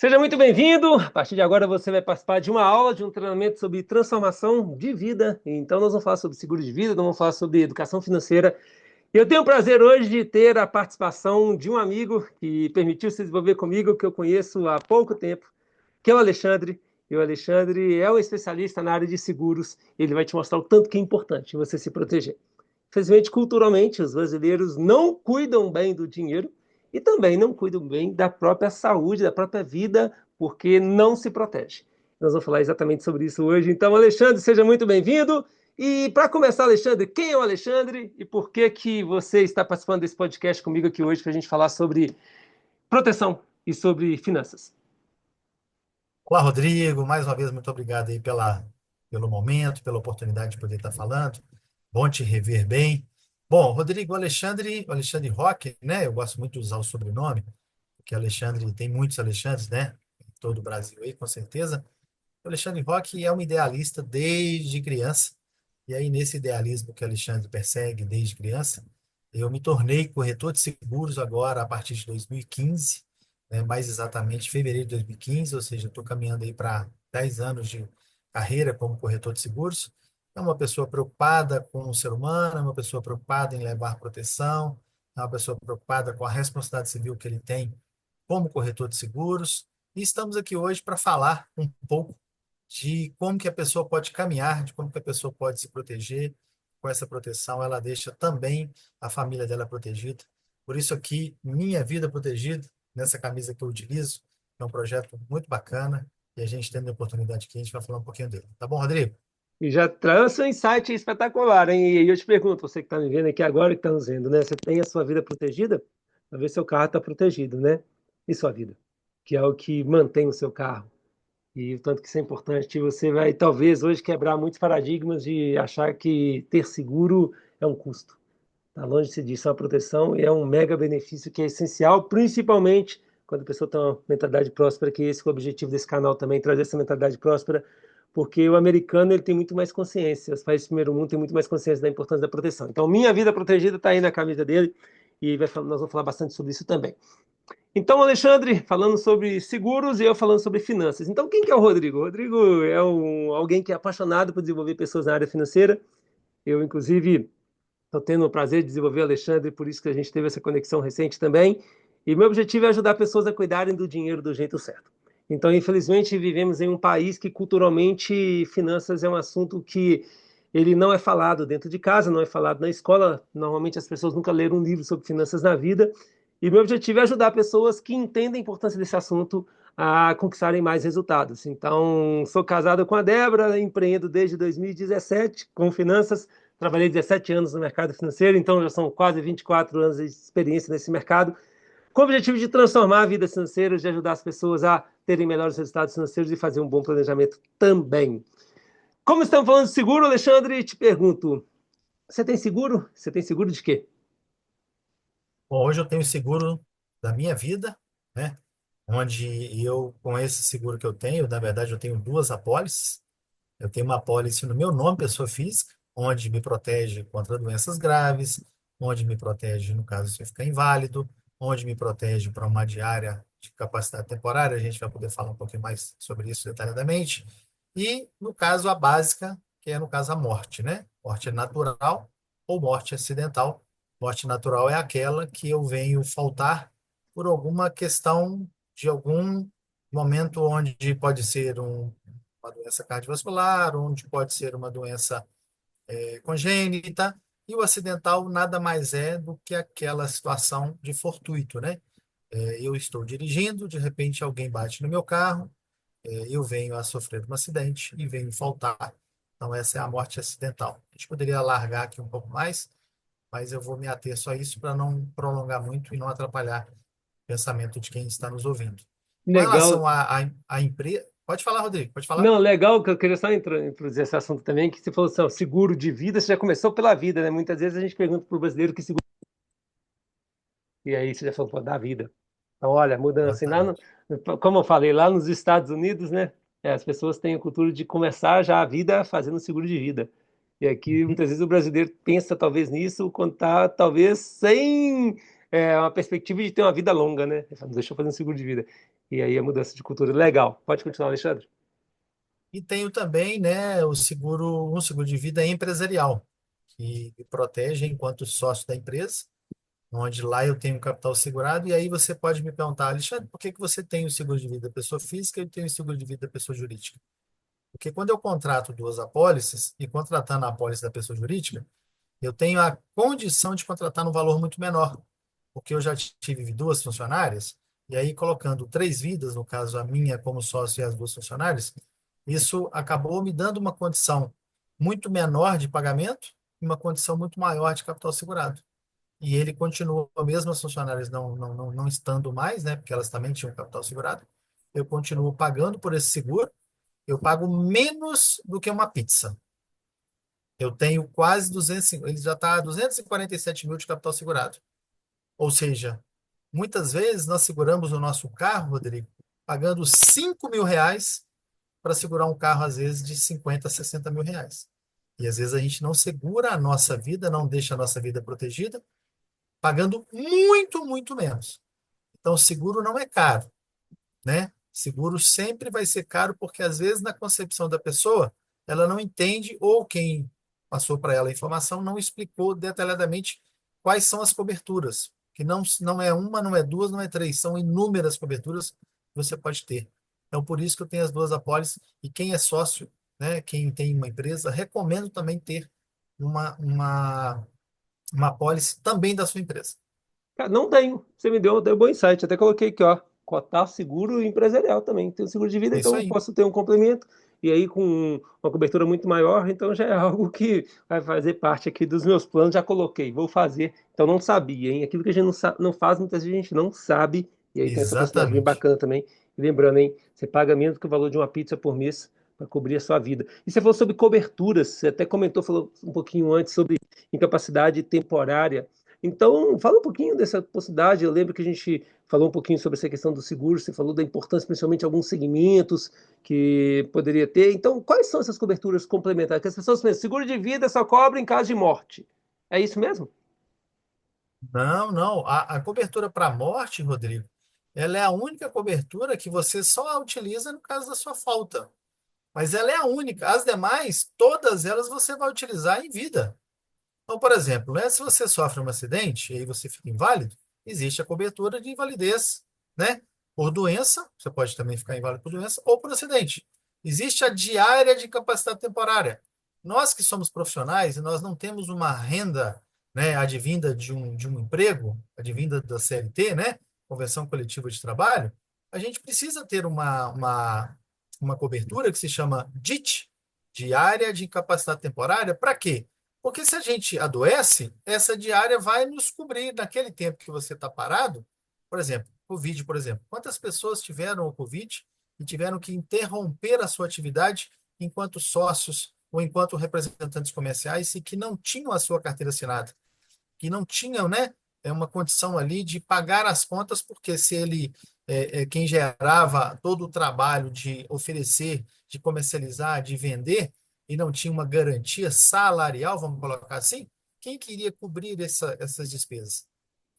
Seja muito bem-vindo. A partir de agora você vai participar de uma aula, de um treinamento sobre transformação de vida. Então nós vamos falar sobre seguro de vida, nós vamos falar sobre educação financeira. E eu tenho o prazer hoje de ter a participação de um amigo que permitiu se desenvolver comigo, que eu conheço há pouco tempo, que é o Alexandre. E o Alexandre é um especialista na área de seguros. Ele vai te mostrar o tanto que é importante você se proteger. Infelizmente, culturalmente, os brasileiros não cuidam bem do dinheiro e também não cuidam bem da própria saúde, da própria vida, porque não se protege. Nós vamos falar exatamente sobre isso hoje. Então, Alexandre, seja muito bem-vindo. E para começar, Alexandre, quem é o Alexandre e por que que você está participando desse podcast comigo aqui hoje para a gente falar sobre proteção e sobre finanças? Olá, Rodrigo. Mais uma vez, muito obrigado aí pelo momento, pela oportunidade de poder estar falando. Bom te rever bem. Bom, Rodrigo, o Alexandre Roque, né? Eu gosto muito de usar o sobrenome, porque Alexandre tem muitos Alexandres, né? Em todo o Brasil aí, com certeza. O Alexandre Roque é um idealista desde criança. E aí, nesse idealismo que o Alexandre persegue desde criança, eu me tornei corretor de seguros agora a partir de 2015, né, mais exatamente fevereiro de 2015, ou seja, estou caminhando aí para 10 anos de carreira como corretor de seguros. É uma pessoa preocupada com o ser humano, é uma pessoa preocupada em levar proteção, é uma pessoa preocupada com a responsabilidade civil que ele tem como corretor de seguros. E estamos aqui hoje para falar um pouco de como que a pessoa pode caminhar, de como que a pessoa pode se proteger. Com essa proteção, ela deixa também a família dela protegida. Por isso aqui, Minha Vida Protegida, nessa camisa que eu utilizo, é um projeto muito bacana e a gente tendo a oportunidade aqui, a gente vai falar um pouquinho dele. Tá bom, Rodrigo? E já traz um insight espetacular, hein? E eu te pergunto, você que está me vendo aqui agora, que está nos vendo, né? Você tem a sua vida protegida? Talvez seu carro está protegido, né? E sua vida, que é o que mantém o seu carro. E o tanto que isso é importante, você vai talvez hoje quebrar muitos paradigmas de achar que ter seguro é um custo. Está longe de ser disso, é uma proteção e é um mega benefício que é essencial, principalmente quando a pessoa tem uma mentalidade próspera, que esse é o objetivo desse canal também, trazer essa mentalidade próspera, porque o americano ele tem muito mais consciência, os países do primeiro mundo têm muito mais consciência da importância da proteção. Então, Minha Vida Protegida está aí na camisa dele e nós vamos falar bastante sobre isso também. Então, Alexandre, falando sobre seguros e eu falando sobre finanças. Então, quem que é o Rodrigo? O Rodrigo é alguém que é apaixonado por desenvolver pessoas na área financeira. Eu, inclusive, estou tendo o prazer de desenvolver o Alexandre, por isso que a gente teve essa conexão recente também. E meu objetivo é ajudar pessoas a cuidarem do dinheiro do jeito certo. Então, infelizmente, vivemos em um país que culturalmente finanças é um assunto que ele não é falado dentro de casa, não é falado na escola. Normalmente as pessoas nunca leram um livro sobre finanças na vida. E meu objetivo é ajudar pessoas que entendem a importância desse assunto a conquistarem mais resultados. Então, sou casado com a Débora, empreendo desde 2017 com finanças. Trabalhei 17 anos no mercado financeiro, então já são quase 24 anos de experiência nesse mercado, com o objetivo de transformar a vida financeira, de ajudar as pessoas a terem melhores resultados financeiros e fazer um bom planejamento também. Como estamos falando de seguro, Alexandre, te pergunto, você tem seguro? Você tem seguro de quê? Bom, hoje eu tenho o seguro da minha vida, né? Onde eu, com esse seguro que eu tenho, na verdade, eu tenho duas apólices. Eu tenho uma apólice no meu nome, pessoa física, onde me protege contra doenças graves, onde me protege no caso se eu ficar inválido, onde me protege para uma diária de capacidade temporária. A gente vai poder falar um pouquinho mais sobre isso detalhadamente. E, no caso, a básica, que é, no caso, a morte, né? Morte natural ou morte acidental. Morte natural é aquela que eu venho faltar por alguma questão de algum momento onde pode ser uma doença cardiovascular, onde pode ser uma doença congênita, e o acidental nada mais é do que aquela situação de fortuito, né? Eu estou dirigindo, de repente alguém bate no meu carro, eu venho a sofrer um acidente e venho faltar. Então, essa é a morte acidental. A gente poderia alargar aqui um pouco mais, mas eu vou me ater só a isso para não prolongar muito e não atrapalhar o pensamento de quem está nos ouvindo. Com Legal. relação à empresa. Pode falar, Rodrigo, pode falar. Não, legal, que eu queria só introduzir esse assunto também, que você falou assim, ó, seguro de vida, você já começou pela vida, né? Muitas vezes a gente pergunta para o brasileiro que seguro, e aí você já falou, pô, da vida. Então, olha, mudança. E lá Exatamente. como eu falei, lá nos Estados Unidos, né, as pessoas têm a cultura de começar já a vida fazendo seguro de vida. E aqui, Uhum. muitas vezes, o brasileiro pensa talvez nisso quando está, talvez, sem. é uma perspectiva de ter uma vida longa, né? Deixa eu fazer um seguro de vida. E aí a mudança de cultura. Legal. Pode continuar, Alexandre. E tenho também, né, um seguro de vida empresarial, que me protege enquanto sócio da empresa, onde lá eu tenho um capital segurado, e aí você pode me perguntar, Alexandre, por que que você tem o seguro de vida da pessoa física e tem o seguro de vida da pessoa jurídica? Porque quando eu contrato duas apólices, e contratando a apólice da pessoa jurídica, eu tenho a condição de contratar num valor muito menor, porque eu já tive duas funcionárias, e aí colocando três vidas, no caso a minha como sócio e as duas funcionárias, isso acabou me dando uma condição muito menor de pagamento e uma condição muito maior de capital segurado. E ele continua, mesmo as funcionárias não estando mais, né, porque elas também tinham capital segurado, eu continuo pagando por esse seguro, eu pago menos do que uma pizza. Eu tenho quase 205, ele já está 247 mil de capital segurado. Ou seja, muitas vezes nós seguramos o nosso carro, Rodrigo, pagando R$ 5.000 para segurar um carro, às vezes, de 50 a 60 mil reais. E às vezes a gente não segura a nossa vida, não deixa a nossa vida protegida, pagando muito, muito menos. Então, seguro não é caro, né? Seguro sempre vai ser caro porque às vezes na concepção da pessoa ela não entende ou quem passou para ela a informação não explicou detalhadamente quais são as coberturas, que não é uma, não é duas, não é três, são inúmeras coberturas que você pode ter. Então por isso que eu tenho as duas apólices e quem é sócio, né, quem tem uma empresa, recomendo também ter uma uma uma apólice também da sua empresa. Cara, não tenho. Você me deu um bom insight. Até coloquei aqui, ó. Cotar seguro empresarial também. Tenho seguro de vida, É isso então aí. posso ter um complemento. E aí, com uma cobertura muito maior, então já é algo que vai fazer parte aqui dos meus planos. Já coloquei, vou fazer. Então não sabia, hein? Aquilo que a gente não faz, muitas vezes a gente não sabe. E aí tem essa possibilidade bem Exatamente. bacana também. E lembrando, hein? Você paga menos que o valor de uma pizza por mês para cobrir a sua vida. E você falou sobre coberturas. Você até comentou, falou um pouquinho antes sobre incapacidade temporária. Então, fala um pouquinho dessa possibilidade. Eu lembro que a gente falou um pouquinho sobre essa questão do seguro, você falou da importância, principalmente de alguns segmentos que poderia ter. Então, quais são essas coberturas complementares? Que as pessoas pensam, seguro de vida só cobre em caso de morte. É isso mesmo? Não, não. A cobertura para morte, Rodrigo, ela é a única cobertura que você só a utiliza no caso da sua falta. Mas ela é a única. As demais, todas elas você vai utilizar em vida. Então, por exemplo, né, se você sofre um acidente e aí você fica inválido, existe a cobertura de invalidez, né? Por doença, você pode também ficar inválido por doença ou por acidente. Existe a diária de incapacidade temporária. Nós que somos profissionais e nós não temos uma renda, né, advinda de um emprego, advinda da CLT, né, Convenção Coletiva de Trabalho, a gente precisa ter uma cobertura que se chama DIT, diária de incapacidade temporária, para quê? Porque se a gente adoece, essa diária vai nos cobrir naquele tempo que você está parado. Por exemplo, Covid, por exemplo. Quantas pessoas tiveram o Covid e tiveram que interromper a sua atividade enquanto sócios ou enquanto representantes comerciais e que não tinham a sua carteira assinada? Que não tinham, né, uma condição ali de pagar as contas, porque se ele, quem gerava todo o trabalho de oferecer, de comercializar, de vender, e não tinha uma garantia salarial, vamos colocar assim, quem queria cobrir essas despesas?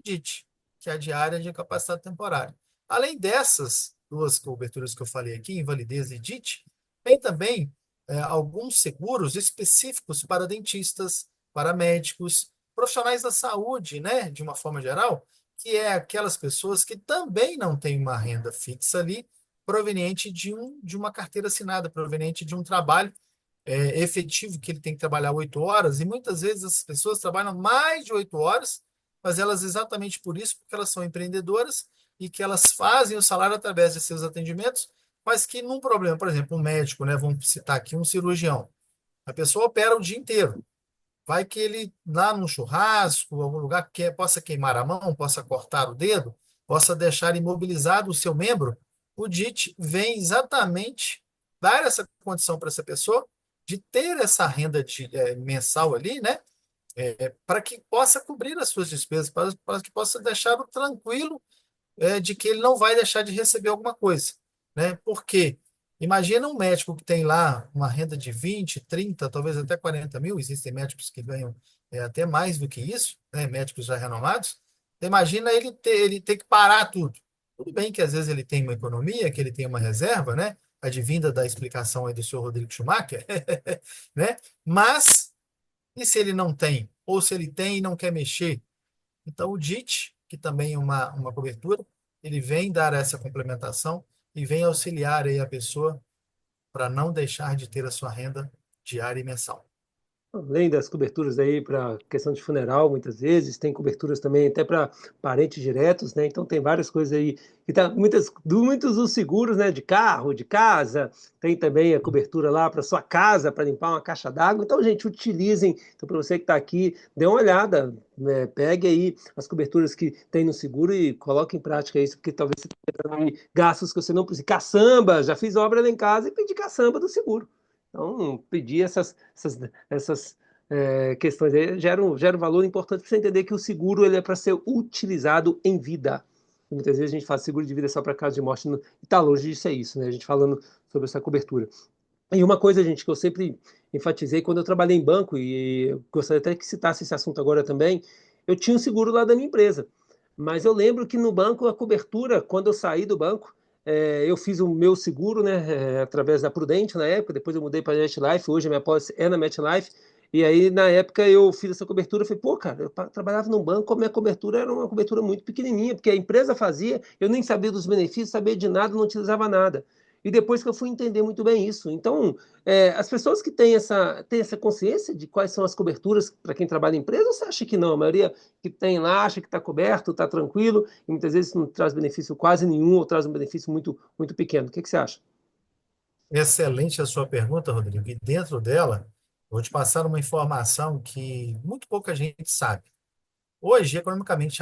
DIT, que é a diária de incapacidade temporária. Além dessas duas coberturas que eu falei aqui, invalidez e DIT, tem também alguns seguros específicos para dentistas, para médicos, profissionais da saúde, né, de uma forma geral, que é aquelas pessoas que também não têm uma renda fixa ali, proveniente de uma carteira assinada, proveniente de um trabalho efetivo que ele tem que trabalhar 8 horas, e muitas vezes as pessoas trabalham mais de 8 horas, mas elas exatamente por isso, porque elas são empreendedoras e que elas fazem o salário através de seus atendimentos, mas que num problema, por exemplo, um médico, né, vamos citar aqui um cirurgião, a pessoa opera o dia inteiro. Vai que ele, lá num churrasco, algum lugar que possa queimar a mão, possa cortar o dedo, possa deixar imobilizado o seu membro, o DIT vem exatamente dar essa condição para essa pessoa de ter essa renda mensal ali, né? Para que possa cobrir as suas despesas, para que possa deixá-lo tranquilo de que ele não vai deixar de receber alguma coisa, né? Porque imagina um médico que tem lá uma renda de 20, 30, talvez até 40 mil, existem médicos que ganham até mais do que isso, né? Médicos já renomados. Você imagina ele ter que parar tudo. Tudo bem que às vezes ele tem uma economia, que ele tem uma reserva, né? Advinda da explicação aí do senhor Rodrigo Schumacher, né? Mas, e se ele não tem? Ou se ele tem e não quer mexer? Então, o DIT, que também é uma cobertura, ele vem dar essa complementação e vem auxiliar aí a pessoa para não deixar de ter a sua renda diária e mensal. Além das coberturas aí para questão de funeral, muitas vezes, tem coberturas também até para parentes diretos, né? Então tem várias coisas aí que tá muitos dos seguros, né? De carro, de casa, tem também a cobertura lá para sua casa, para limpar uma caixa d'água. Então, gente, utilizem. Então, para você que está aqui, dê uma olhada, né? Pegue aí as coberturas que tem no seguro e coloque em prática isso, porque talvez você tenha aí gastos que você não precisa. Caçamba, já fiz obra lá em casa e pedi caçamba do seguro. Então, pedir essas questões aí gera um valor importante para você entender que o seguro ele é para ser utilizado em vida. E muitas vezes a gente faz seguro de vida só para caso de morte, e está longe disso, é isso, né? A gente falando sobre essa cobertura. E uma coisa, gente, que eu sempre enfatizei quando eu trabalhei em banco, e eu gostaria até que citasse esse assunto agora também, eu tinha um seguro lá da minha empresa. Mas eu lembro que no banco, a cobertura, quando eu saí do banco, eu fiz o meu seguro, né, através da Prudente na época, depois eu mudei para a MetLife, hoje a minha pólice é na MetLife, e aí na época eu fiz essa cobertura, eu falei, pô, cara, eu trabalhava num banco, a minha cobertura era uma cobertura muito pequenininha, porque a empresa fazia, eu nem sabia dos benefícios, sabia de nada, não utilizava nada. E depois que eu fui entender muito bem isso. Então, as pessoas que têm essa consciência de quais são as coberturas para quem trabalha em empresa, ou você acha que não? A maioria que tem lá acha que está coberto, está tranquilo, e muitas vezes não traz benefício quase nenhum, ou traz um benefício muito, muito pequeno. O que você acha? Excelente a sua pergunta, Rodrigo. E dentro dela, vou te passar uma informação que muito pouca gente sabe. Hoje, economicamente,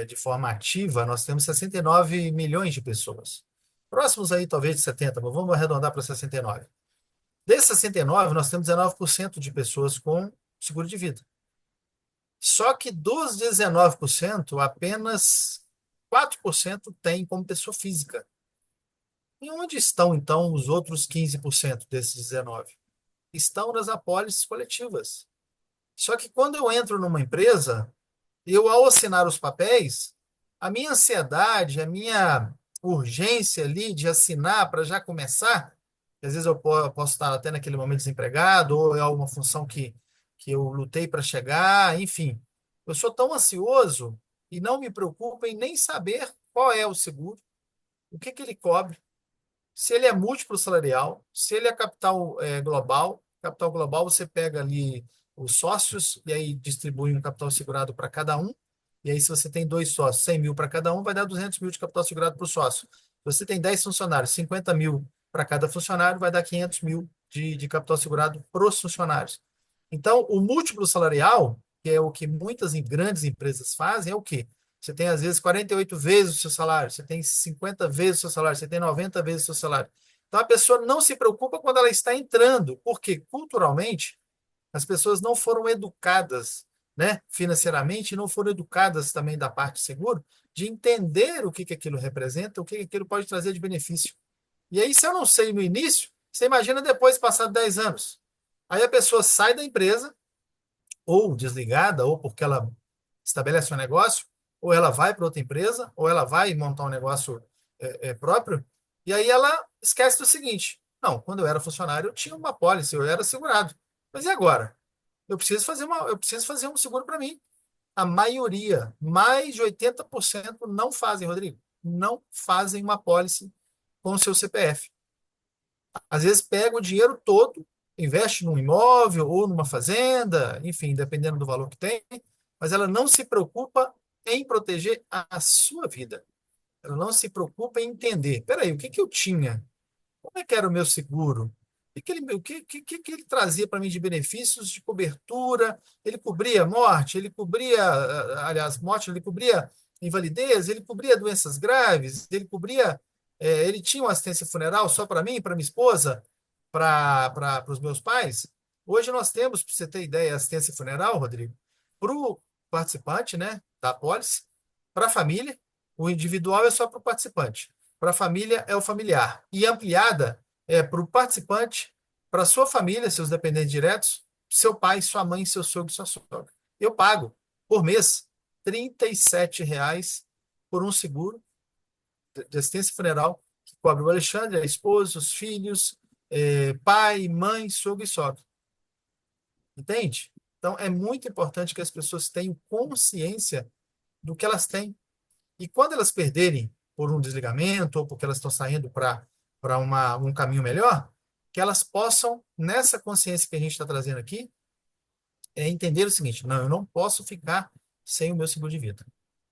de forma ativa, nós temos 69 milhões de pessoas. Próximos aí, talvez, de 70, mas vamos arredondar para 69. Desses 69, nós temos 19% de pessoas com seguro de vida. Só que dos 19%, apenas 4% tem como pessoa física. E onde estão, então, os outros 15% desses 19? Estão nas apólices coletivas. Só que quando eu entro numa empresa, eu, ao assinar os papéis, a minha ansiedade, a minha urgência ali de assinar para já começar, que às vezes posso estar até naquele momento desempregado, ou é alguma função que eu lutei para chegar, enfim. Eu sou tão ansioso e não me preocupo em nem saber qual é o seguro, o que ele cobre, se ele é múltiplo salarial, se ele é capital global você pega ali os sócios e aí distribui um capital segurado para cada um. E aí, se você tem dois sócios, 100 mil para cada um, vai dar 200 mil de capital segurado para o sócio. Se você tem 10 funcionários, 50 mil para cada funcionário, vai dar 500 mil de capital segurado para os funcionários. Então, o múltiplo salarial, que é o que muitas grandes empresas fazem, é o quê? Você tem, às vezes, 48 vezes o seu salário, você tem 50 vezes o seu salário, você tem 90 vezes o seu salário. Então, a pessoa não se preocupa quando ela está entrando, porque culturalmente as pessoas não foram educadas, né, financeiramente, não foram educadas também da parte de seguro, de entender o que aquilo representa, o que aquilo pode trazer de benefício. E aí, se eu não sei no início, você imagina depois, passado 10 anos. Aí a pessoa sai da empresa, ou desligada, ou porque ela estabelece um negócio, ou ela vai para outra empresa, ou ela vai montar um negócio próprio, e aí ela esquece do seguinte: não, quando eu era funcionário, eu tinha uma pólice, eu era segurado. Mas e agora? Eu preciso fazer um seguro para mim. A maioria, mais de 80%, não fazem, Rodrigo. Não fazem uma pólice com o seu CPF. Às vezes pega o dinheiro todo, investe num imóvel ou numa fazenda, enfim, dependendo do valor que tem, mas ela não se preocupa em proteger a sua vida. Ela não se preocupa em entender. Peraí, o que que eu tinha? Como é que era o meu seguro? O que ele trazia para mim de benefícios, de cobertura? Ele cobria morte, ele cobria, aliás, morte, ele cobria invalidez, ele cobria doenças graves, ele tinha uma assistência funeral só para mim, para minha esposa, para os meus pais. Hoje nós temos, para você ter ideia, assistência funeral, Rodrigo, para o participante, né, da apólice, para a família, o individual é só para o participante. Para a família é o familiar. E ampliada é para o participante, para sua família, seus dependentes diretos, seu pai, sua mãe, seu sogro, sua sogra. Eu pago por mês R$ 37 por um seguro de assistência funeral que cobre o Alexandre, a esposa, os filhos, pai, mãe, sogro e sogra. Entende? Então, é muito importante que as pessoas tenham consciência do que elas têm. E quando elas perderem por um desligamento ou porque elas estão saindo para um caminho melhor, que elas possam, nessa consciência que a gente está trazendo aqui, entender o seguinte: não, eu não posso ficar sem o meu seguro de vida.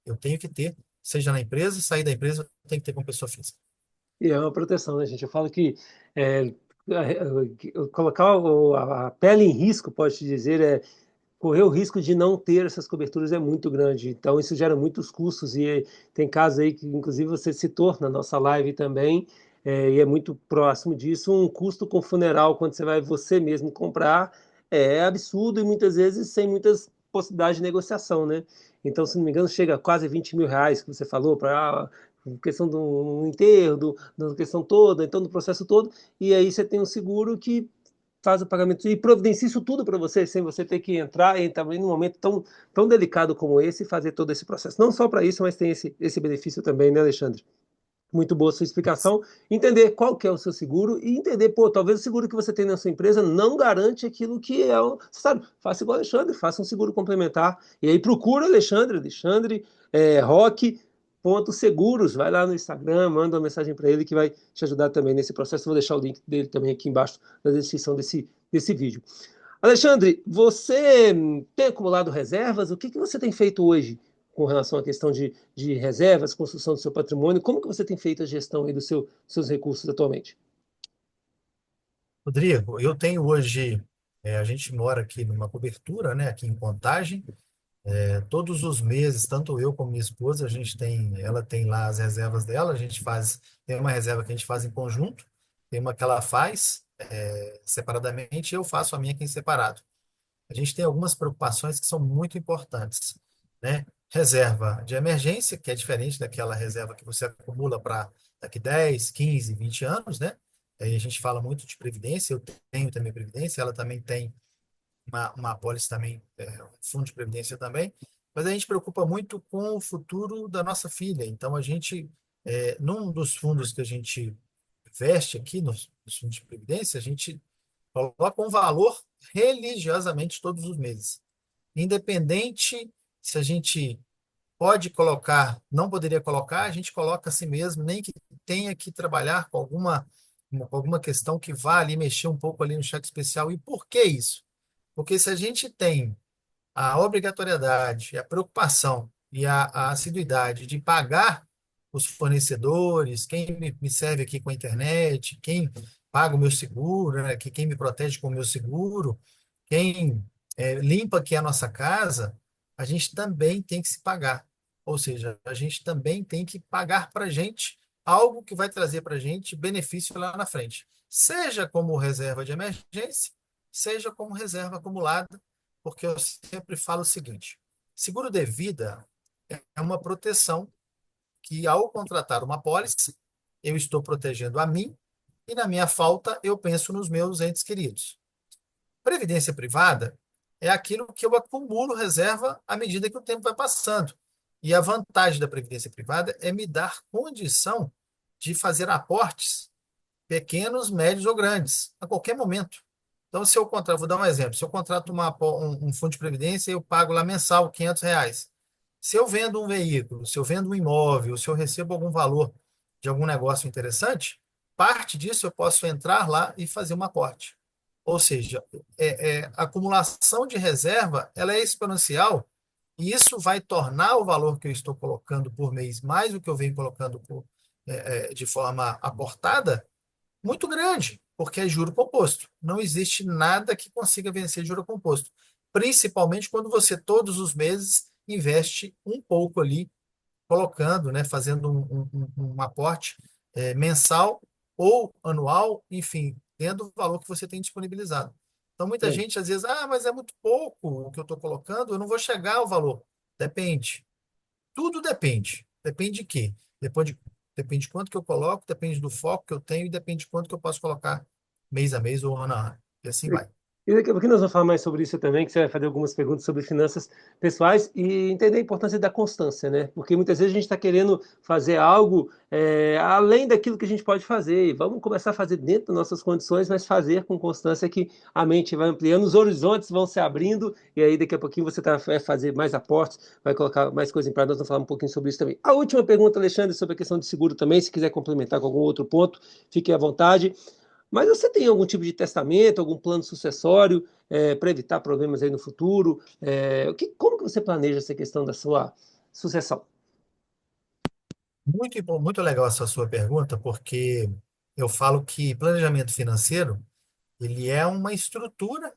Eu tenho que ter, seja na empresa, sair da empresa, eu tenho que ter como pessoa física. E é uma proteção, né, gente? Eu falo que colocar a pele em risco, pode te dizer, correr o risco de não ter essas coberturas é muito grande. Então, isso gera muitos custos e tem casos aí que, inclusive, você citou na nossa live também, e é muito próximo disso. Um custo com funeral, quando você vai você mesmo comprar, é absurdo e muitas vezes sem muitas possibilidades de negociação, né? Então, se não me engano, chega a quase R$ 20.000 que você falou para questão do enterro, da questão toda, então do processo todo, e aí você tem um seguro que faz o pagamento e providencia isso tudo para você, sem você ter que entrar e também num momento tão delicado como esse e fazer todo esse processo. Não só para isso, mas tem esse benefício também, né, Alexandre? Muito boa sua explicação. Entender qual que é o seu seguro e entender, pô, talvez o seguro que você tem na sua empresa não garante aquilo que é o. Você sabe, faça igual o Alexandre, faça um seguro complementar. E aí procura Alexandre, Roque. Ponto seguros, vai lá no Instagram, manda uma mensagem para ele que vai te ajudar também nesse processo. Vou deixar o link dele também aqui embaixo na descrição desse vídeo. Alexandre, você tem acumulado reservas? O que você tem feito hoje com relação à questão de reservas, construção do seu patrimônio? Como que você tem feito a gestão aí seus recursos atualmente? Rodrigo, eu tenho hoje, a gente mora aqui numa cobertura, né, aqui em Contagem. Todos os meses, tanto eu como minha esposa, ela tem lá as reservas dela, tem uma reserva que a gente faz em conjunto, tem uma que ela faz separadamente, e eu faço a minha aqui em separado. A gente tem algumas preocupações que são muito importantes, né? Reserva de emergência, que é diferente daquela reserva que você acumula para daqui 10, 15, 20 anos, né? Aí a gente fala muito de previdência, eu tenho também previdência, ela também tem uma apólice também, um fundo de previdência também, mas a gente preocupa muito com o futuro da nossa filha. Então, num dos fundos que a gente investe aqui, nos fundos de previdência, a gente coloca um valor religiosamente todos os meses. Independente se a gente pode colocar, não poderia colocar, a gente coloca assim mesmo, nem que tenha que trabalhar com alguma questão que vá ali mexer um pouco ali no cheque especial. E por que isso? Porque se a gente tem a obrigatoriedade, a preocupação e a assiduidade de pagar os fornecedores, quem me serve aqui com a internet, quem paga o meu seguro, né, quem me protege com o meu seguro, quem limpa aqui a nossa casa, a gente também tem que se pagar. Ou seja, a gente também tem que pagar para a gente algo que vai trazer para a gente benefício lá na frente. Seja como reserva de emergência, seja como reserva acumulada, porque eu sempre falo o seguinte: seguro de vida é uma proteção que, ao contratar uma apólice, eu estou protegendo a mim e, na minha falta, eu penso nos meus entes queridos. Previdência privada é aquilo que eu acumulo reserva à medida que o tempo vai passando. E a vantagem da previdência privada é me dar condição de fazer aportes pequenos, médios ou grandes, a qualquer momento. Então, se eu contrato, vou dar um exemplo, se eu contrato um fundo de previdência, eu pago lá mensal R$ 500. Se eu vendo um veículo, se eu vendo um imóvel, se eu recebo algum valor de algum negócio interessante, parte disso eu posso entrar lá e fazer um aporte. Ou seja, a acumulação de reserva, ela é exponencial e isso vai tornar o valor que eu estou colocando por mês mais do que eu venho colocando de forma aportada muito grande, porque é juro composto. Não existe nada que consiga vencer juro composto, principalmente quando você todos os meses investe um pouco ali, colocando, né, fazendo um aporte mensal ou anual, enfim, dentro do valor que você tem disponibilizado. Então, muita É, gente às vezes, mas é muito pouco o que eu estou colocando, eu não vou chegar ao valor. Depende. Tudo depende. Depende de quê? Depende de quanto que eu coloco, depende do foco que eu tenho e depende de quanto que eu posso colocar mês a mês ou ano a ano. E assim vai. E daqui a pouquinho nós vamos falar mais sobre isso também, que você vai fazer algumas perguntas sobre finanças pessoais e entender a importância da constância, né? Porque muitas vezes a gente está querendo fazer algo além daquilo que a gente pode fazer. E vamos começar a fazer dentro das nossas condições, mas fazer com constância que a mente vai ampliando, os horizontes vão se abrindo, e aí daqui a pouquinho você vai fazer mais aportes, vai colocar mais coisa em prática. Nós vamos falar um pouquinho sobre isso também. A última pergunta, Alexandre, sobre a questão de seguro também, se quiser complementar com algum outro ponto, fique à vontade. Mas você tem algum tipo de testamento, algum plano sucessório para evitar problemas aí no futuro? Como que você planeja essa questão da sua sucessão? Muito legal essa sua pergunta, porque eu falo que planejamento financeiro, ele é uma estrutura,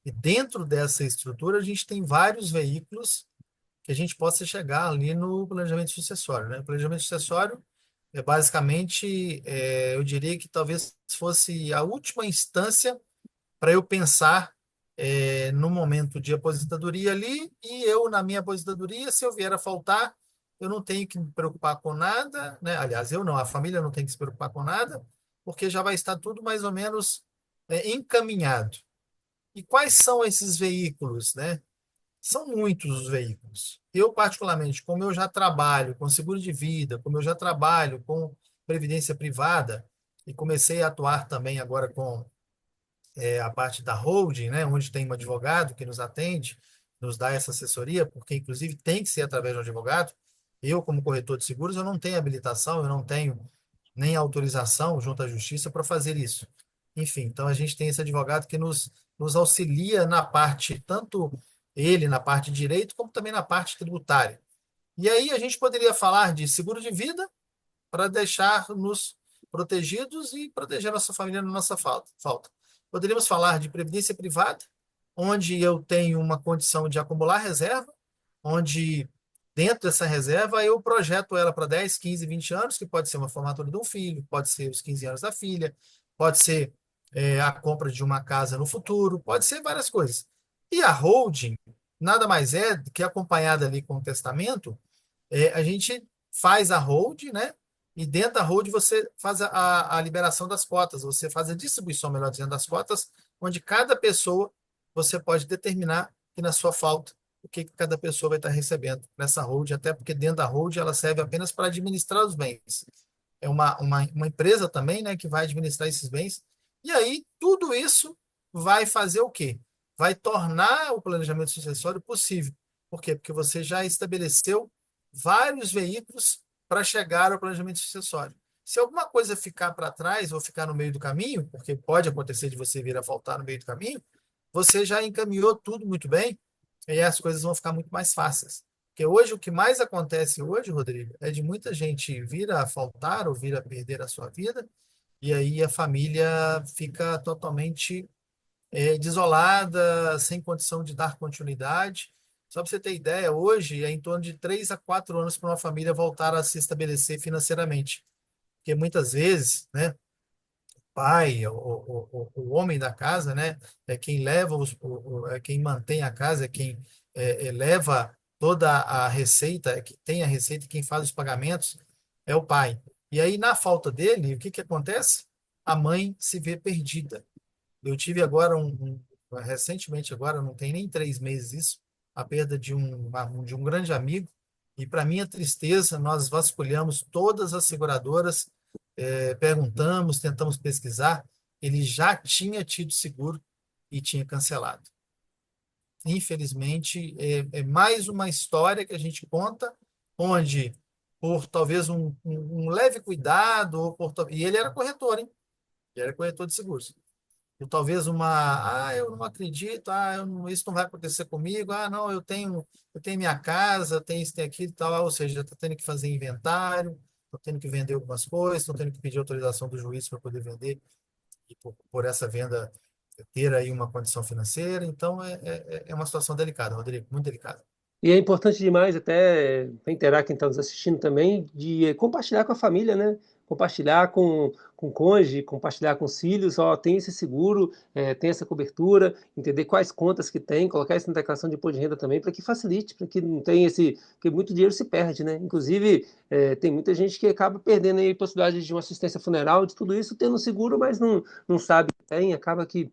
e dentro dessa estrutura a gente tem vários veículos que a gente possa chegar ali no planejamento sucessório, né? O planejamento sucessório é basicamente, eu diria que talvez fosse a última instância para eu pensar no momento de aposentadoria ali, e eu, na minha aposentadoria, se eu vier a faltar, eu não tenho que me preocupar com nada, né? Aliás, eu não, a família não tem que se preocupar com nada, porque já vai estar tudo mais ou menos encaminhado. E quais são esses veículos, né? São muitos os veículos. Eu, particularmente, como eu já trabalho com seguro de vida, como eu já trabalho com previdência privada, e comecei a atuar também agora com a parte da holding, né, onde tem um advogado que nos atende, nos dá essa assessoria, porque inclusive tem que ser através de um advogado. Eu, como corretor de seguros, eu não tenho habilitação, eu não tenho nem autorização junto à justiça para fazer isso. Enfim, então a gente tem esse advogado que nos auxilia na parte, tanto ele na parte de direito, como também na parte tributária. E aí a gente poderia falar de seguro de vida para deixar-nos protegidos e proteger nossa família na nossa falta. Poderíamos falar de previdência privada, onde eu tenho uma condição de acumular reserva, onde dentro dessa reserva eu projeto ela para 10, 15, 20 anos, que pode ser uma formatura de um filho, pode ser os 15 anos da filha, pode ser a compra de uma casa no futuro, pode ser várias coisas. E a holding nada mais é do que acompanhada ali com o testamento, a gente faz a hold, né? E dentro da hold você faz a liberação das cotas, você faz a distribuição, melhor dizendo, das cotas, onde cada pessoa você pode determinar que na sua falta o que cada pessoa vai estar recebendo nessa hold, até porque dentro da hold ela serve apenas para administrar os bens. É uma empresa também, né, que vai administrar esses bens. E aí tudo isso vai fazer o quê? Vai tornar o planejamento sucessório possível. Por quê? Porque você já estabeleceu vários veículos para chegar ao planejamento sucessório. Se alguma coisa ficar para trás ou ficar no meio do caminho, porque pode acontecer de você vir a faltar no meio do caminho, você já encaminhou tudo muito bem e as coisas vão ficar muito mais fáceis. Porque hoje o que mais acontece hoje, Rodrigo, é de muita gente vir a faltar ou vir a perder a sua vida, e aí a família fica totalmente desolada, sem condição de dar continuidade. Só para você ter ideia, hoje é em torno de 3 a 4 anos para uma família voltar a se estabelecer financeiramente. Porque muitas vezes, né, o pai, o homem da casa, né, é quem leva, é quem mantém a casa, é quem leva toda a receita, é que tem a receita, quem faz os pagamentos é o pai. E aí, na falta dele, o que que acontece? A mãe se vê perdida. Eu tive agora recentemente agora, não tem nem 3 meses isso, a perda de um grande amigo. E para minha tristeza, nós vasculhamos todas as seguradoras, perguntamos, tentamos pesquisar. Ele já tinha tido seguro e tinha cancelado. Infelizmente, é mais uma história que a gente conta, onde, por talvez um leve cuidado, e ele era corretor, hein? Ele era corretor de seguros ou talvez eu não acredito, isso não vai acontecer comigo, não, eu tenho minha casa, eu tenho isso, tenho aquilo e tal, ou seja, estou tendo que fazer inventário, estou tendo que vender algumas coisas, estou tendo que pedir autorização do juiz para poder vender, e por essa venda ter aí uma condição financeira, então é uma situação delicada, Rodrigo, muito delicada. E é importante demais até reiterar quem está nos assistindo também de compartilhar com a família, né? Compartilhar com o cônjuge, compartilhar com os filhos, ó, tem esse seguro, tem essa cobertura, entender quais contas que tem, colocar isso na declaração de imposto de renda também, para que facilite, para que não tenha porque muito dinheiro se perde, né? Inclusive, tem muita gente que acaba perdendo aí a possibilidade de uma assistência funeral, de tudo isso, tendo seguro, mas não sabe que tem, acaba que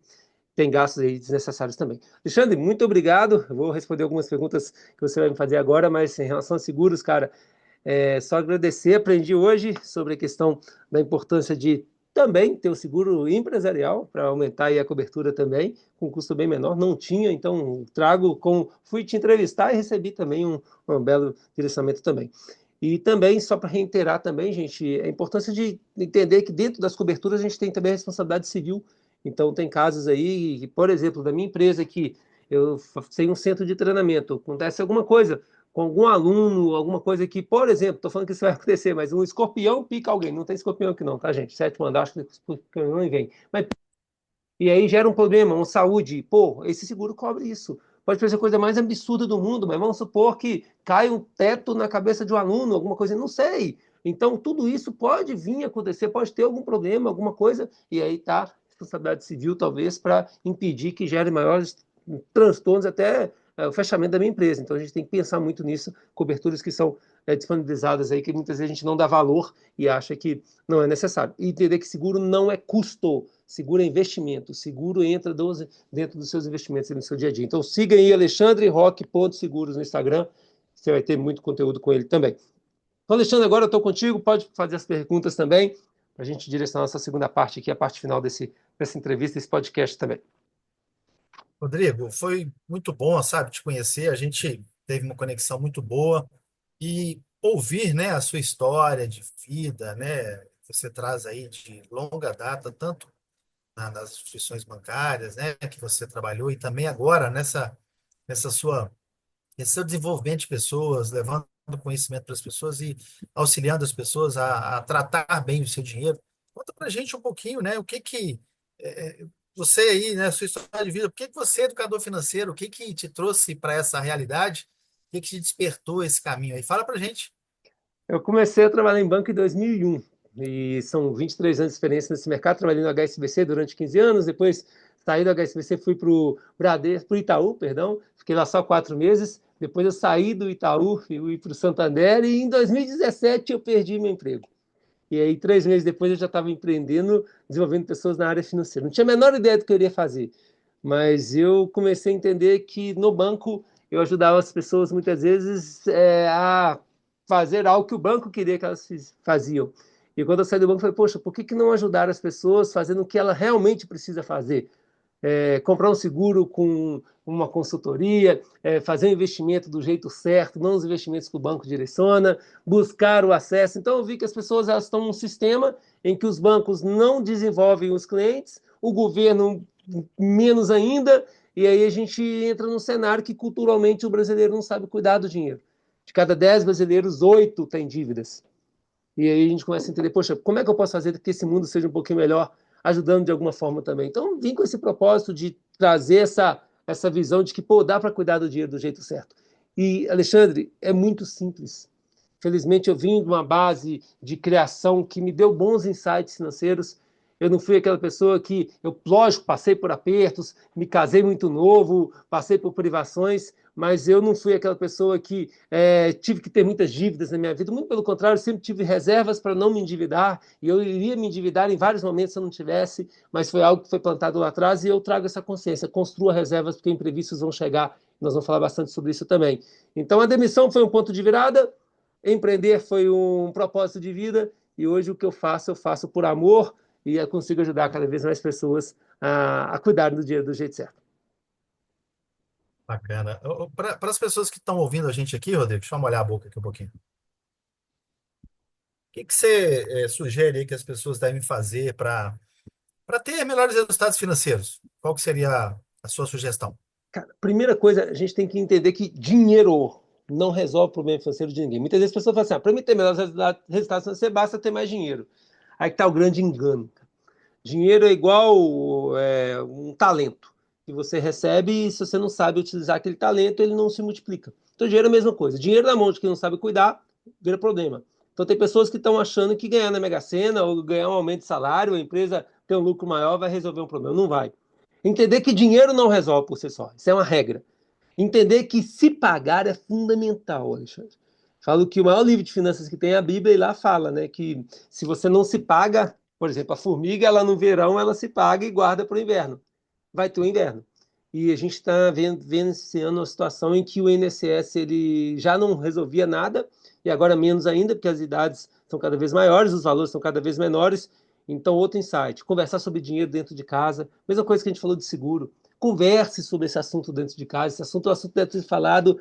tem gastos aí desnecessários também. Alexandre, muito obrigado. Eu vou responder algumas perguntas que você vai me fazer agora, mas em relação a seguros, cara, só agradecer. Aprendi hoje sobre a questão da importância de também ter o seguro empresarial para aumentar aí a cobertura também, com um custo bem menor. Não tinha, então trago com. Fui te entrevistar e recebi também um belo direcionamento também. E também, só para reiterar também, gente, a importância de entender que dentro das coberturas a gente tem também a responsabilidade civil. Então, tem casos aí, por exemplo, da minha empresa que eu tenho um centro de treinamento, acontece alguma coisa com algum aluno, alguma coisa que, por exemplo, estou falando que isso vai acontecer, mas um escorpião pica alguém. Não tem escorpião aqui não, tá, gente? Sétimo andar, acho que escorpião não vem. Mas, e aí gera um problema, uma saúde. Pô, esse seguro cobre isso. Pode parecer a coisa mais absurda do mundo, mas vamos supor que cai um teto na cabeça de um aluno, alguma coisa, não sei. Então, tudo isso pode vir a acontecer, pode ter algum problema, alguma coisa, e aí tá responsabilidade civil, talvez, para impedir que gere maiores transtornos, até o fechamento da minha empresa. Então, a gente tem que pensar muito nisso, coberturas que são disponibilizadas aí, que muitas vezes a gente não dá valor e acha que não é necessário. E entender que seguro não é custo, seguro é investimento, seguro entra dentro dos seus investimentos e no seu dia a dia. Então siga aí alexandreroque.seguros no Instagram, você vai ter muito conteúdo com ele também. Então, Alexandre, agora eu estou contigo, pode fazer as perguntas também, para a gente direcionar essa segunda parte aqui, a parte final dessa entrevista, desse podcast também. Rodrigo, foi muito bom, sabe, te conhecer. A gente teve uma conexão muito boa e ouvir, né, a sua história de vida, né, que você traz aí de longa data, tanto nas instituições bancárias, né, que você trabalhou e também agora nessa sua esse seu desenvolvimento de pessoas, levando conhecimento para as pessoas e auxiliando as pessoas a tratar bem o seu dinheiro. Conta para a gente um pouquinho, né? O que que você aí, né? Sua história de vida, por que que você é educador financeiro? O que que te trouxe para essa realidade? O que que te despertou esse caminho aí? Fala para a gente. Eu comecei a trabalhar em banco em 2001 e são 23 anos de experiência nesse mercado. Trabalhei no HSBC durante 15 anos, depois saí do HSBC, fui para o Itaú, perdão, fiquei lá só 4 meses. Depois eu saí do Itaú, fui para o Santander e em 2017 eu perdi meu emprego. E aí, 3 meses depois, eu já estava empreendendo, desenvolvendo pessoas na área financeira. Não tinha a menor ideia do que eu iria fazer, mas eu comecei a entender que no banco eu ajudava as pessoas muitas vezes a fazer algo que o banco queria que elas faziam. E quando eu saí do banco, eu falei, poxa, por que que não ajudar as pessoas fazendo o que ela realmente precisa fazer? Comprar um seguro com uma consultoria, fazer um investimento do jeito certo, não os investimentos que o banco direciona, buscar o acesso. Então, eu vi que as pessoas elas estão num sistema em que os bancos não desenvolvem os clientes, o governo menos ainda, e aí a gente entra num cenário que culturalmente o brasileiro não sabe cuidar do dinheiro. De cada 10 brasileiros, 8 têm dívidas. E aí a gente começa a entender, poxa, como é que eu posso fazer que esse mundo seja um pouquinho melhor, ajudando de alguma forma também. Então, vim com esse propósito de trazer essa visão de que, pô, dá para cuidar do dinheiro do jeito certo. E, Alexandre, é muito simples. Felizmente, eu vim de uma base de criação que me deu bons insights financeiros. Eu não fui aquela pessoa que, eu, lógico, passei por apertos, me casei muito novo, passei por privações, mas eu não fui aquela pessoa que tive que ter muitas dívidas na minha vida. Muito pelo contrário, eu sempre tive reservas para não me endividar, e eu iria me endividar em vários momentos se eu não tivesse, mas foi algo que foi plantado lá atrás e eu trago essa consciência. Construa reservas porque imprevistos vão chegar. Nós vamos falar bastante sobre isso também. Então, a demissão foi um ponto de virada, empreender foi um propósito de vida, e hoje o que eu faço por amor e eu consigo ajudar cada vez mais pessoas a cuidar do dinheiro do jeito certo. Bacana. Para as pessoas que estão ouvindo a gente aqui, Rodrigo, deixa eu molhar a boca aqui um pouquinho. O que que você sugere aí que as pessoas devem fazer para ter melhores resultados financeiros? Qual que seria a sua sugestão? Cara, primeira coisa, a gente tem que entender que dinheiro não resolve o problema financeiro de ninguém. Muitas vezes as pessoas falam assim, para mim ter melhores resultados financeiros, basta ter mais dinheiro. Aí que está o grande engano. Dinheiro é igual um talento que você recebe e se você não sabe utilizar aquele talento, ele não se multiplica. Então, dinheiro é a mesma coisa. Dinheiro na mão de quem não sabe cuidar, vira problema. Então, tem pessoas que estão achando que ganhar na Mega Sena ou ganhar um aumento de salário, a empresa ter um lucro maior, vai resolver um problema. Não vai. Entender que dinheiro não resolve por si só. Isso é uma regra. Entender que se pagar é fundamental, Alexandre. Falo que o maior livro de finanças que tem é a Bíblia e lá fala, né, que se você não se paga, por exemplo, a formiga, ela no verão ela se paga e guarda para o inverno. vai ter o inverno. E a gente está vendo esse ano uma situação em que o INSS ele já não resolvia nada, e agora menos ainda, porque as idades são cada vez maiores, os valores são cada vez menores. Então, outro insight, conversar sobre dinheiro dentro de casa, mesma coisa que a gente falou de seguro. Converse sobre esse assunto dentro de casa. Esse assunto é um assunto que deve ser falado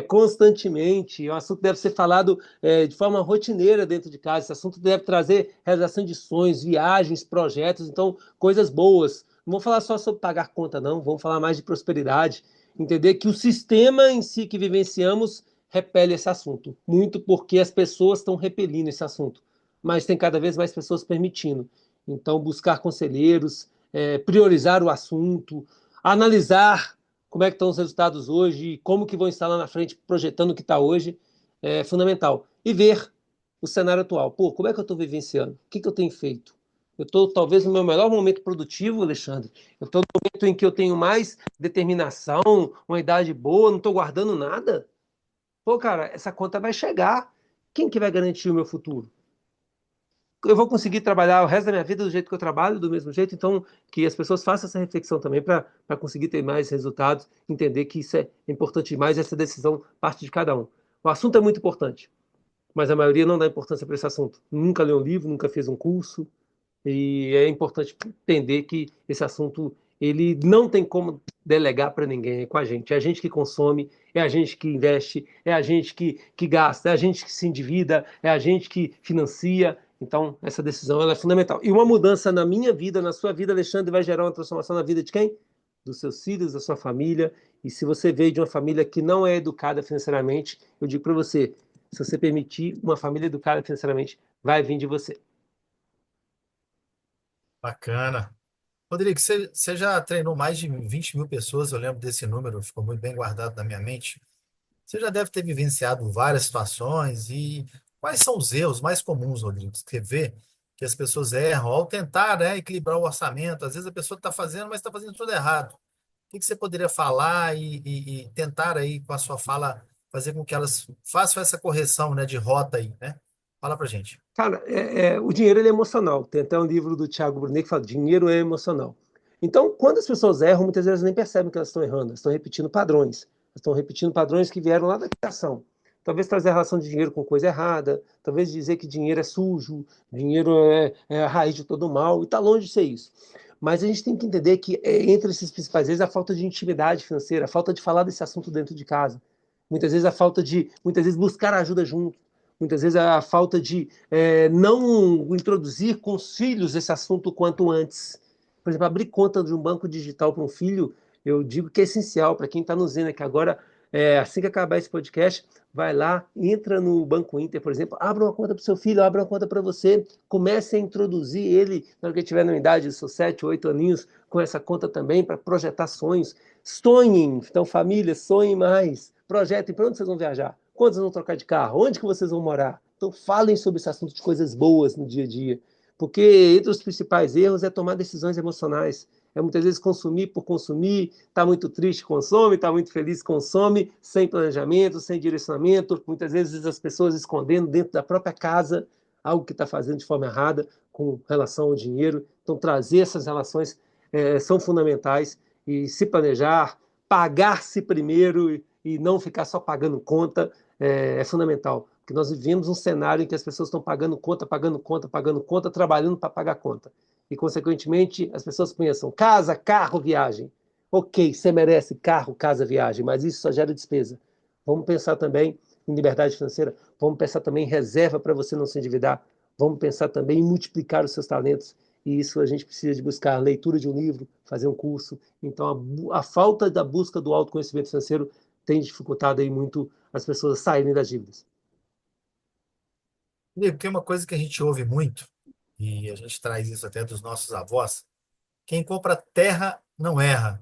constantemente, é um assunto que deve ser falado de forma rotineira dentro de casa. Esse assunto deve trazer realização de sonhos, viagens, projetos, então coisas boas. Não vamos falar só sobre pagar conta, não. Vamos falar mais de prosperidade. Entender que o sistema em si que vivenciamos repele esse assunto. Muito porque as pessoas estão repelindo esse assunto. Mas tem cada vez mais pessoas permitindo. Então, buscar conselheiros, priorizar o assunto, analisar como é que estão os resultados hoje, como que vão estar lá na frente projetando o que está hoje, é fundamental. E ver o cenário atual. Pô, como é que eu estou vivenciando? O que, que eu tenho feito? Eu estou talvez no meu melhor momento produtivo, Alexandre. Eu estou no momento em que eu tenho mais determinação, uma idade boa, não estou guardando nada. Pô, cara, essa conta vai chegar. Quem que vai garantir o meu futuro? Eu vou conseguir trabalhar o resto da minha vida do jeito que eu trabalho, do mesmo jeito, então que as pessoas façam essa reflexão também para conseguir ter mais resultados, entender que isso é importante demais, essa decisão parte de cada um. O assunto é muito importante, mas a maioria não dá importância para esse assunto. Nunca leu um livro, nunca fez um curso, e é importante entender que esse assunto ele não tem como delegar para ninguém, é com a gente. É a gente que consome, é a gente que investe, é a gente que gasta, é a gente que se endivida, é a gente que financia. Então, essa decisão ela é fundamental. E uma mudança na minha vida, na sua vida, Alexandre, vai gerar uma transformação na vida de quem? Dos seus filhos, da sua família. E se você veio de uma família que não é educada financeiramente, eu digo para você, se você permitir uma família educada financeiramente, vai vir de você. Bacana. Rodrigo, você já treinou mais de 20 mil pessoas, eu lembro desse número, ficou muito bem guardado na minha mente. Você já deve ter vivenciado várias situações e quais são os erros mais comuns, Rodrigo, que você vê que as pessoas erram ao tentar, né, equilibrar o orçamento? Às vezes a pessoa está fazendo, mas está fazendo tudo errado. O que que você poderia falar e tentar aí com a sua fala fazer com que elas façam essa correção, né, de rota aí, né? Fala pra gente. Cara, o dinheiro ele é emocional. Tem até um livro do Thiago Brunet que fala: dinheiro é emocional. Então, quando as pessoas erram, muitas vezes nem percebem que elas estão errando, elas estão repetindo padrões. Elas estão repetindo padrões que vieram lá da criação. Talvez trazer a relação de dinheiro com coisa errada, talvez dizer que dinheiro é sujo, dinheiro é a raiz de todo mal, e está longe de ser isso. Mas a gente tem que entender que entre esses principais erros, a falta de intimidade financeira, a falta de falar desse assunto dentro de casa. Muitas vezes a falta de, muitas vezes buscar ajuda junto. Muitas vezes a falta de não introduzir com os filhos esse assunto quanto antes. Por exemplo, abrir conta de um banco digital para um filho, eu digo que é essencial para quem está nos vendo aqui agora. Assim que acabar esse podcast, vai lá, entra no Banco Inter, por exemplo, abra uma conta para o seu filho, abra uma conta para você, comece a introduzir ele, na hora que ele tiver na idade dos seus 7, 8 aninhos, com essa conta também, para projetar sonhos. Sonhem, então família, sonhem mais, projetem para onde vocês vão viajar, quando vocês vão trocar de carro, onde que vocês vão morar. Então falem sobre esse assunto de coisas boas no dia a dia, porque entre os principais erros é tomar decisões emocionais. É muitas vezes consumir por consumir, está muito triste, consome, está muito feliz, consome, sem planejamento, sem direcionamento. Muitas vezes as pessoas escondendo dentro da própria casa algo que está fazendo de forma errada com relação ao dinheiro. Então, trazer essas relações são fundamentais e se planejar, pagar-se primeiro e não ficar só pagando conta é fundamental. Porque nós vivemos um cenário em que as pessoas estão pagando conta, pagando conta, pagando conta, trabalhando para pagar conta e, consequentemente, as pessoas pensam casa, carro, viagem. Ok, você merece carro, casa, viagem, mas isso só gera despesa. Vamos pensar também em liberdade financeira, vamos pensar também em reserva para você não se endividar, vamos pensar também em multiplicar os seus talentos, e isso a gente precisa de buscar leitura de um livro, fazer um curso. Então, a falta da busca do autoconhecimento financeiro tem dificultado aí muito as pessoas saírem das dívidas. Rodrigo, tem uma coisa que a gente ouve muito, e a gente traz isso até dos nossos avós: quem compra terra não erra.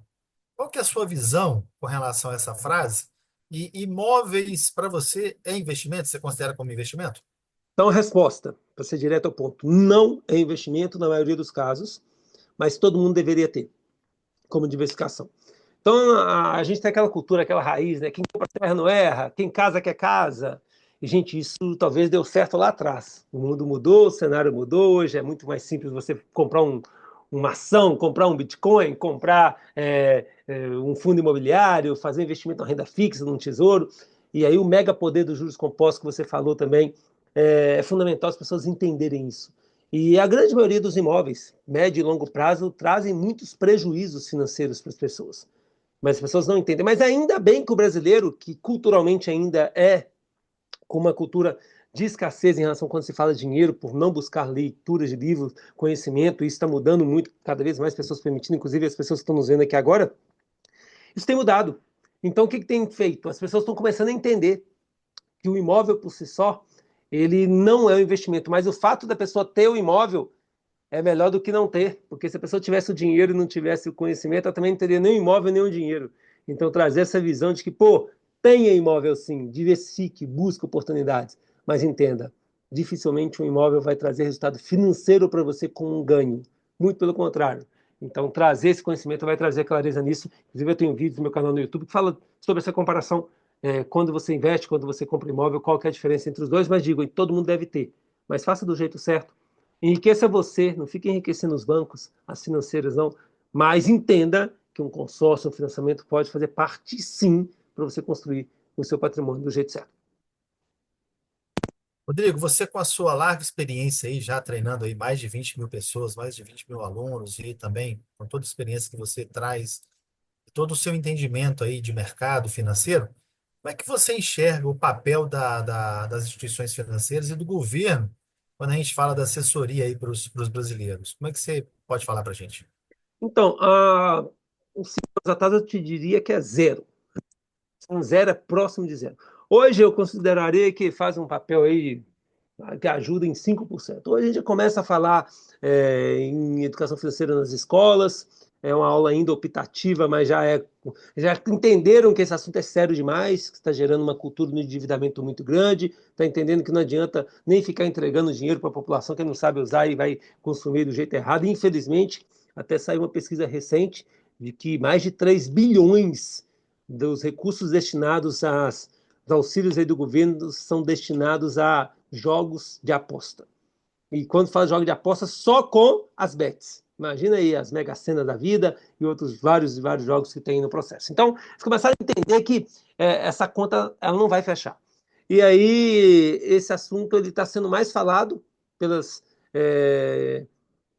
Qual que é a sua visão com relação a essa frase? E imóveis para você é investimento? Você considera como investimento? Então, a resposta, para ser direto ao ponto, não é investimento na maioria dos casos, mas todo mundo deveria ter como diversificação. Então, a gente tem aquela cultura, aquela raiz, né? Quem compra terra não erra, quem casa quer casa. E, gente, isso talvez deu certo lá atrás. O mundo mudou, o cenário mudou, hoje é muito mais simples você comprar uma ação, comprar um Bitcoin, comprar um fundo imobiliário, fazer investimento em renda fixa, num tesouro. E aí o mega poder dos juros compostos que você falou também é fundamental as pessoas entenderem isso. E a grande maioria dos imóveis, médio e longo prazo, trazem muitos prejuízos financeiros para as pessoas. Mas as pessoas não entendem. Mas ainda bem que o brasileiro, que culturalmente ainda é com uma cultura de escassez em relação a quando se fala de dinheiro, por não buscar leituras de livros, conhecimento, isso está mudando muito, cada vez mais pessoas permitindo, inclusive as pessoas que estão nos vendo aqui agora, isso tem mudado. Então, o que tem feito? As pessoas estão começando a entender que o imóvel por si só, ele não é um investimento, mas o fato da pessoa ter o imóvel é melhor do que não ter, porque se a pessoa tivesse o dinheiro e não tivesse o conhecimento, ela também não teria nem o imóvel nem o dinheiro. Então, trazer essa visão de que, pô, tenha imóvel sim, diversifique, busque oportunidades, mas entenda, dificilmente um imóvel vai trazer resultado financeiro para você com um ganho, muito pelo contrário. Então, trazer esse conhecimento vai trazer clareza nisso. Inclusive, eu tenho um vídeo no meu canal no YouTube que fala sobre essa comparação, quando você investe, quando você compra imóvel, qual que é a diferença entre os dois, mas digo, todo mundo deve ter, mas faça do jeito certo. Enriqueça você, não fique enriquecendo os bancos, as financeiras, não. Mas entenda que um consórcio, um financiamento pode fazer parte, sim, para você construir o seu patrimônio do jeito certo. Rodrigo, você com a sua larga experiência aí, já treinando aí mais de 20 mil pessoas, mais de 20 mil alunos, e também com toda a experiência que você traz, todo o seu entendimento aí de mercado financeiro, como é que você enxerga o papel das instituições financeiras e do governo quando a gente fala da assessoria aí para os brasileiros? Como é que você pode falar para a gente? Então, os 5 anos atrás eu te diria que é zero. Um zero é próximo de zero. Hoje eu consideraria que faz um papel aí que ajuda em 5%. Hoje a gente começa a falar em educação financeira nas escolas, é uma aula ainda optativa, mas já entenderam que esse assunto é sério demais, que está gerando uma cultura de endividamento muito grande, está entendendo que não adianta nem ficar entregando dinheiro para a população que não sabe usar e vai consumir do jeito errado. Infelizmente, até saiu uma pesquisa recente de que mais de 3 bilhões dos recursos destinados aos auxílios aí do governo são destinados a jogos de aposta. E quando fala de jogos de aposta, só com as bets. Imagina aí as Mega Sena da vida e outros vários e vários jogos que tem no processo. Então, eles começaram a entender que essa conta ela não vai fechar. E aí, esse assunto ele está sendo mais falado pelas, é,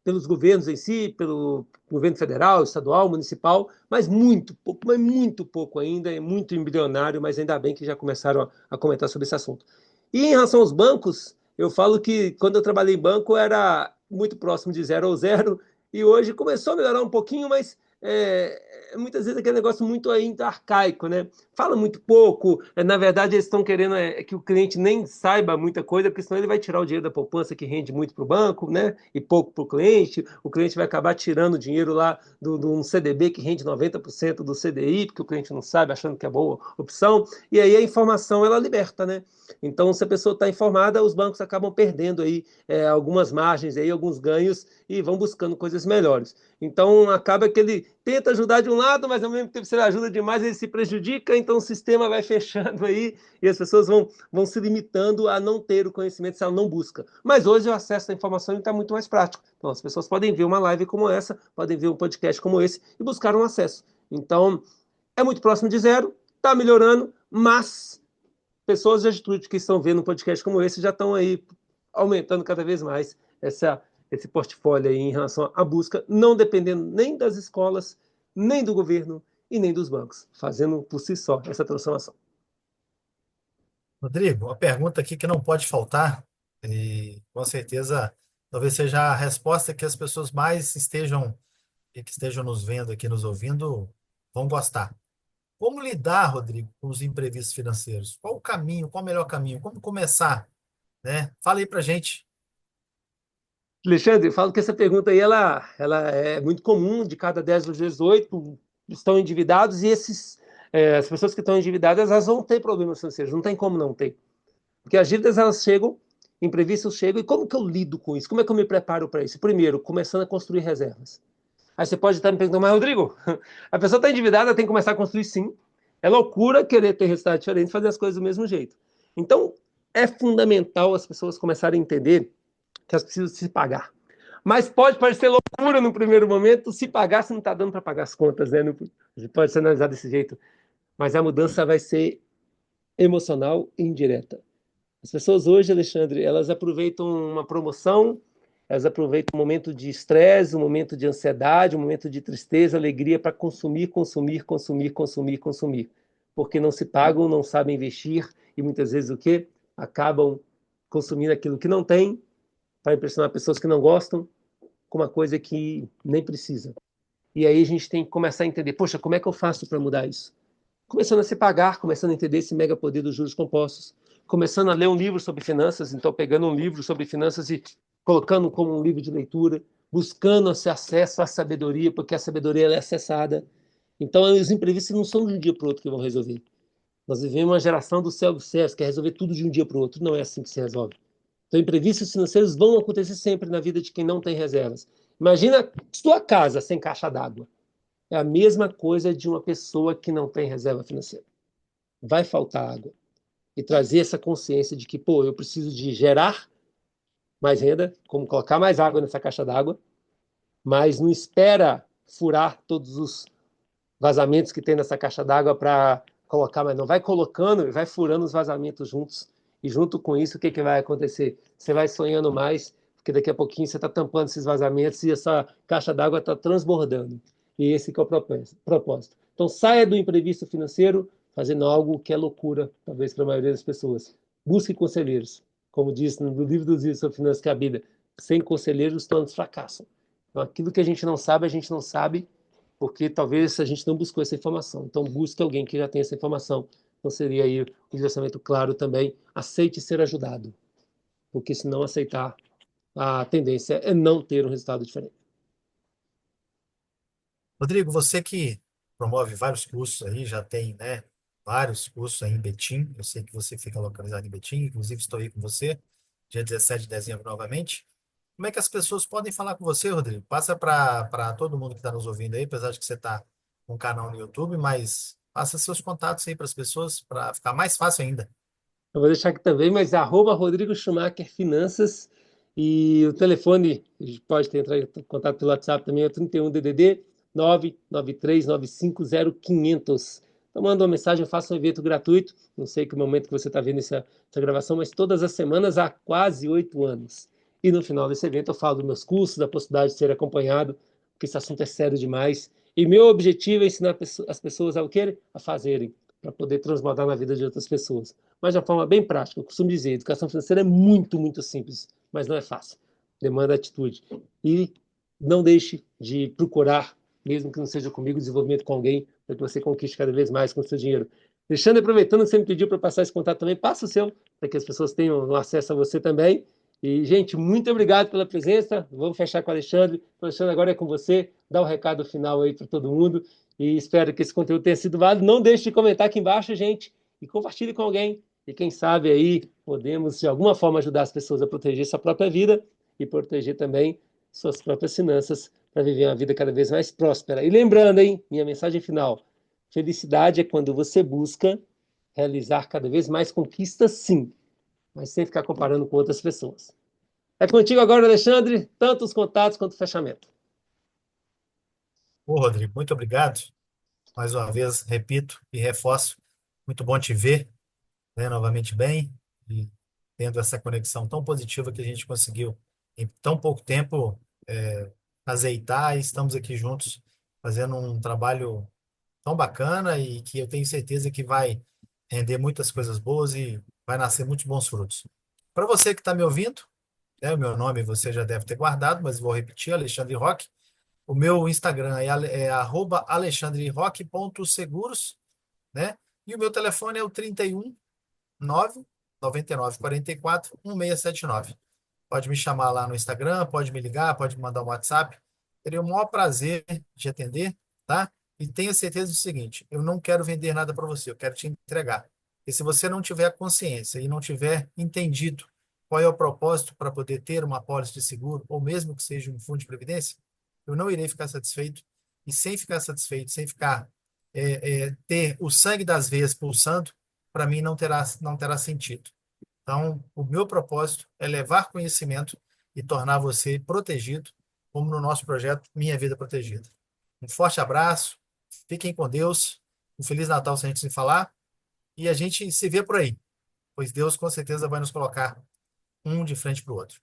pelos governos em si, pelo governo federal, estadual, municipal, mas muito pouco ainda, é muito embrionário, mas ainda bem que já começaram a comentar sobre esse assunto. E em relação aos bancos, eu falo que quando eu trabalhei em banco era muito próximo de zero ou zero, e hoje começou a melhorar um pouquinho, mas muitas vezes aquele negócio muito ainda arcaico, né? Fala muito pouco, na verdade eles estão querendo que o cliente nem saiba muita coisa, porque senão ele vai tirar o dinheiro da poupança que rende muito para o banco, né? E pouco para o cliente vai acabar tirando o dinheiro lá de um CDB que rende 90% do CDI, porque o cliente não sabe, achando que é boa opção, e aí a informação ela liberta, né? Então, se a pessoa está informada, os bancos acabam perdendo aí algumas margens, aí, alguns ganhos e vão buscando coisas melhores. Então, acaba que ele tenta ajudar de um lado, mas ao mesmo tempo, se ele ajuda demais, ele se prejudica, então o sistema vai fechando aí e as pessoas vão se limitando a não ter o conhecimento se ela não busca. Mas hoje o acesso à informação está muito mais prático. Então, as pessoas podem ver uma live como essa, podem ver um podcast como esse e buscar um acesso. Então, é muito próximo de zero, está melhorando, mas pessoas de atitude que estão vendo um podcast como esse já estão aí aumentando cada vez mais esse portfólio aí em relação à busca, não dependendo nem das escolas, nem do governo e nem dos bancos, fazendo por si só essa transformação. Rodrigo, uma pergunta aqui que não pode faltar, e com certeza talvez seja a resposta que as pessoas mais estejam e que estejam nos vendo aqui, nos ouvindo, vão gostar. Como lidar, Rodrigo, com os imprevistos financeiros? Qual o caminho, qual o melhor caminho? Como começar, né? Fala aí pra gente. Alexandre, eu falo que essa pergunta aí ela é muito comum, de cada 10 dos 18 estão endividados e as pessoas que estão endividadas elas vão ter problemas financeiros, não tem como não ter. Porque as dívidas elas chegam, imprevistos chegam, e como que eu lido com isso? Como é que eu me preparo para isso? Primeiro, começando a construir reservas. Aí você pode estar me perguntando, mas Rodrigo, a pessoa está endividada, tem que começar a construir sim. É loucura querer ter resultado diferente, fazer as coisas do mesmo jeito. Então, é fundamental as pessoas começarem a entender que elas precisam se pagar. Mas pode parecer loucura no primeiro momento se pagar, se não está dando para pagar as contas, né? Não, pode ser analisado desse jeito. Mas a mudança vai ser emocional e indireta. As pessoas hoje, Alexandre, elas aproveitam uma promoção, elas aproveitam um momento de estresse, um momento de ansiedade, um momento de tristeza, alegria para consumir, consumir, consumir, consumir, consumir. Porque não se pagam, não sabem investir e muitas vezes o quê? Acabam consumindo aquilo que não tem para impressionar pessoas que não gostam com uma coisa que nem precisa. E aí a gente tem que começar a entender, poxa, como é que eu faço para mudar isso? Começando a se pagar, começando a entender esse mega poder dos juros compostos, começando a ler um livro sobre finanças, então pegando um livro sobre finanças e colocando como um livro de leitura, buscando esse acesso à sabedoria, porque a sabedoria ela é acessada. Então, os imprevistos não são de um dia para o outro que vão resolver. Nós vivemos uma geração do self-service, que quer resolver tudo de um dia para o outro. Não é assim que se resolve. Então, imprevistos financeiros vão acontecer sempre na vida de quem não tem reservas. Imagina sua casa sem caixa d'água. É a mesma coisa de uma pessoa que não tem reserva financeira. Vai faltar água. E trazer essa consciência de que, pô, eu preciso de gerar mais renda, como colocar mais água nessa caixa d'água, mas não espera furar todos os vazamentos que tem nessa caixa d'água para colocar, mas não vai colocando e vai furando os vazamentos juntos. E junto com isso, o que, que vai acontecer? Você vai sonhando mais, porque daqui a pouquinho você está tampando esses vazamentos e essa caixa d'água está transbordando. E esse que é o propósito. Então saia do imprevisto financeiro fazendo algo que é loucura, talvez para a maioria das pessoas. Busque conselheiros. Como diz no livro dos livros sobre finanças que é a Bíblia, sem conselheiros os planos fracassam. Então, aquilo que a gente não sabe, porque talvez a gente não buscou essa informação. Então, busque alguém que já tenha essa informação. Então, seria aí um direcionamento claro também. Aceite ser ajudado, porque se não aceitar, a tendência é não ter um resultado diferente. Rodrigo, você que promove vários cursos aí, já tem, né, vários cursos aí em Betim. Eu sei que você fica localizado em Betim, inclusive estou aí com você, dia 17 de dezembro novamente. Como é que as pessoas podem falar com você, Rodrigo? Passa para todo mundo que está nos ouvindo aí, apesar de que você está com um canal no YouTube, mas passa seus contatos aí para as pessoas, para ficar mais fácil ainda. Eu vou deixar aqui também, mas arroba Rodrigo Schumacher Finanças e o telefone, pode ter entrar em contato pelo WhatsApp também, é o 31 DDD 993950500. Então manda uma mensagem, faça um evento gratuito, não sei que momento que você está vendo essa gravação, mas todas as semanas há quase 8 anos. E no final desse evento eu falo dos meus cursos, da possibilidade de ser acompanhado, porque esse assunto é sério demais. E meu objetivo é ensinar as pessoas a o quê? A fazerem, para poder transbordar na vida de outras pessoas, mas de uma forma bem prática. Eu costumo dizer, educação financeira é muito, muito simples, mas não é fácil. Demanda atitude. E não deixe de procurar, mesmo que não seja comigo, desenvolvimento com alguém, para que você conquiste cada vez mais com o seu dinheiro. Deixando, aproveitando que você me pediu para passar esse contato também, passa o seu, para que as pessoas tenham acesso a você também. E, gente, muito obrigado pela presença. Vamos fechar com o Alexandre. O Alexandre, agora é com você. Dá o recado final aí para todo mundo. E espero que esse conteúdo tenha sido válido. Não deixe de comentar aqui embaixo, gente. E compartilhe com alguém. E quem sabe aí podemos, de alguma forma, ajudar as pessoas a proteger sua própria vida e proteger também suas próprias finanças para viver uma vida cada vez mais próspera. E lembrando, hein, minha mensagem final: felicidade é quando você busca realizar cada vez mais conquistas, sim, mas sem ficar comparando com outras pessoas. É contigo agora, Alexandre, tanto os contatos quanto o fechamento. Ô, Rodrigo, muito obrigado. Mais uma vez, repito e reforço, muito bom te ver, né, novamente bem e tendo essa conexão tão positiva que a gente conseguiu em tão pouco tempo azeitar e estamos aqui juntos fazendo um trabalho tão bacana e que eu tenho certeza que vai render muitas coisas boas e vai nascer muitos bons frutos. Para você que está me ouvindo, né, o meu nome você já deve ter guardado, mas vou repetir, Alexandre Roque. O meu Instagram é arroba alexandreroque.seguros, né? E o meu telefone é o 31 9 99 44 1679. Pode me chamar lá no Instagram, pode me ligar, pode me mandar um WhatsApp. Teria o maior prazer de atender, tá? E tenha certeza do seguinte: eu não quero vender nada para você, eu quero te entregar. E se você não tiver consciência e não tiver entendido qual é o propósito para poder ter uma apólice de seguro, ou mesmo que seja um fundo de previdência, eu não irei ficar satisfeito. E sem ficar satisfeito, sem ficar ter o sangue das veias pulsando, para mim não terá sentido. Então, o meu propósito é levar conhecimento e tornar você protegido, como no nosso projeto Minha Vida Protegida. Um forte abraço, fiquem com Deus, um Feliz Natal se a gente se falar, e a gente se vê por aí, pois Deus com certeza vai nos colocar um de frente para o outro.